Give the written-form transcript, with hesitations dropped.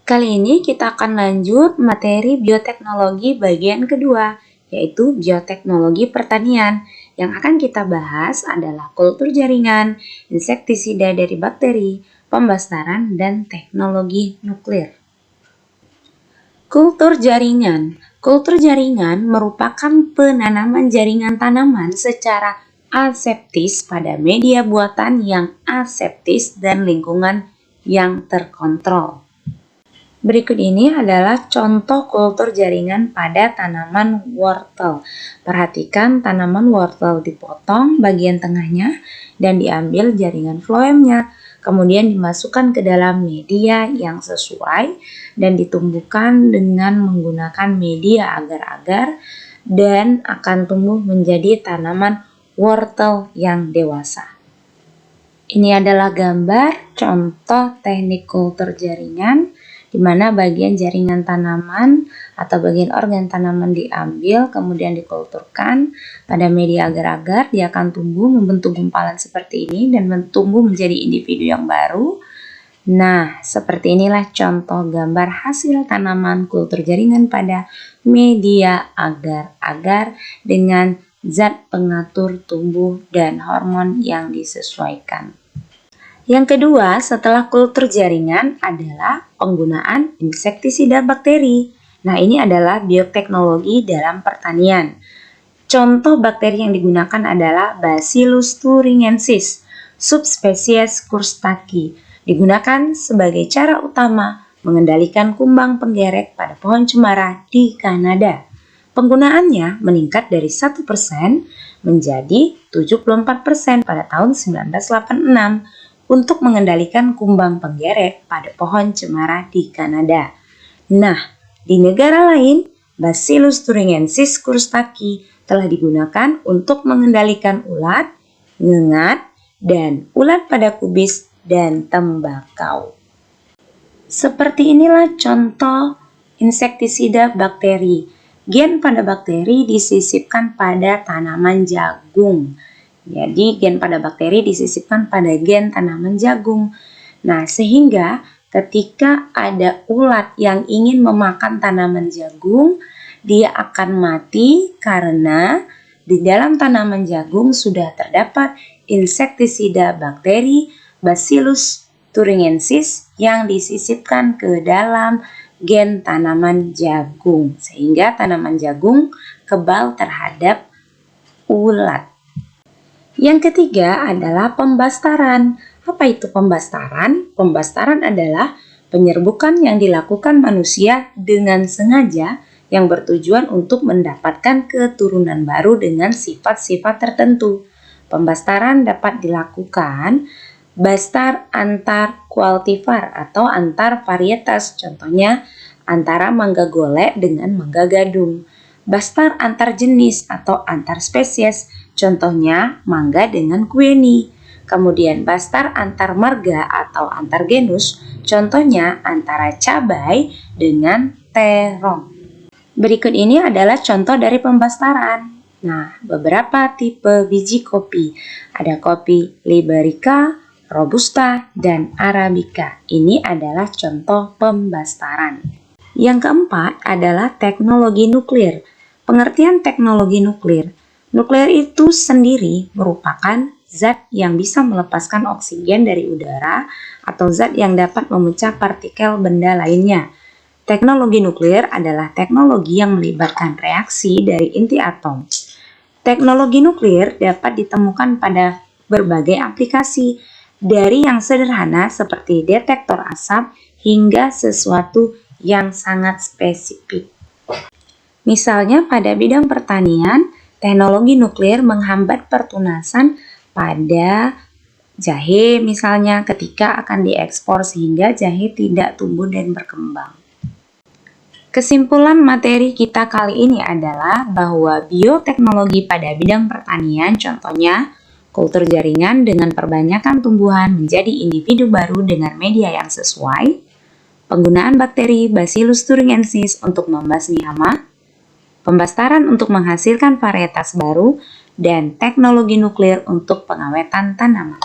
Kali ini kita akan lanjut materi bioteknologi bagian kedua, yaitu bioteknologi pertanian. Yang akan kita bahas adalah kultur jaringan, insektisida dari bakteri, pembastaran, dan teknologi nuklir. Kultur jaringan. Kultur jaringan merupakan penanaman jaringan tanaman secara aseptis pada media buatan yang aseptis dan lingkungan yang terkontrol. Berikut ini adalah contoh kultur jaringan pada tanaman wortel. Perhatikan tanaman wortel dipotong bagian tengahnya dan diambil jaringan floemnya. Kemudian dimasukkan ke dalam media yang sesuai dan ditumbuhkan dengan menggunakan media agar-agar dan akan tumbuh menjadi tanaman wortel yang dewasa. Ini adalah gambar contoh teknik kultur jaringan, di mana bagian jaringan tanaman atau bagian organ tanaman diambil, kemudian dikulturkan pada media agar-agar. Dia akan tumbuh membentuk gumpalan seperti ini dan tumbuh menjadi individu yang baru. Nah, seperti inilah contoh gambar hasil tanaman kultur jaringan pada media agar-agar dengan zat pengatur tumbuh dan hormon yang disesuaikan. Yang kedua, setelah kultur jaringan adalah penggunaan insektisida bakteri. Nah, ini adalah bioteknologi dalam pertanian. Contoh bakteri yang digunakan adalah Bacillus thuringiensis, subspesies Courstaki. Digunakan sebagai cara utama mengendalikan kumbang penggerek pada pohon cemara di Kanada. Penggunaannya meningkat dari 1% menjadi 74% pada tahun 1986. Untuk mengendalikan kumbang penggerek pada pohon cemara di Kanada. Nah, di negara lain, Bacillus thuringiensis Courstaki telah digunakan untuk mengendalikan ulat, ngengat, dan ulat pada kubis dan tembakau. Seperti inilah contoh insektisida bakteri. Gen pada bakteri disisipkan pada tanaman jagung. Jadi gen pada bakteri disisipkan pada gen tanaman jagung. Nah, sehingga ketika ada ulat yang ingin memakan tanaman jagung, dia akan mati karena di dalam tanaman jagung sudah terdapat insektisida bakteri Bacillus thuringiensis yang disisipkan ke dalam gen tanaman jagung, sehingga tanaman jagung kebal terhadap ulat. Yang ketiga adalah pembastaran. Apa itu pembastaran? Pembastaran adalah penyerbukan yang dilakukan manusia dengan sengaja yang bertujuan untuk mendapatkan keturunan baru dengan sifat-sifat tertentu. Pembastaran dapat dilakukan bastar antar kultivar atau antar varietas, contohnya antara mangga golek dengan mangga gadung. Bastar antar jenis atau antar spesies, contohnya mangga dengan kueni. Kemudian bastar antar marga atau antar genus, contohnya antara cabai dengan terong. Berikut ini adalah contoh dari pembastaran. Nah, beberapa tipe biji kopi. Ada kopi Liberica, Robusta, dan Arabica. Ini adalah contoh pembastaran. Yang keempat adalah teknologi nuklir. Pengertian teknologi nuklir. Nuklir itu sendiri merupakan zat yang bisa melepaskan oksigen dari udara atau zat yang dapat memecah partikel benda lainnya. Teknologi nuklir adalah teknologi yang melibatkan reaksi dari inti atom. Teknologi nuklir dapat ditemukan pada berbagai aplikasi, dari yang sederhana seperti detektor asap hingga sesuatu yang sangat spesifik. Misalnya pada bidang pertanian, teknologi nuklir menghambat pertunasan pada jahe misalnya ketika akan diekspor sehingga jahe tidak tumbuh dan berkembang. Kesimpulan materi kita kali ini adalah bahwa bioteknologi pada bidang pertanian, contohnya kultur jaringan dengan perbanyakan tumbuhan menjadi individu baru dengan media yang sesuai, penggunaan bakteri Bacillus thuringiensis untuk membasmi hama, pembastaran untuk menghasilkan varietas baru, dan teknologi nuklir untuk pengawetan tanaman.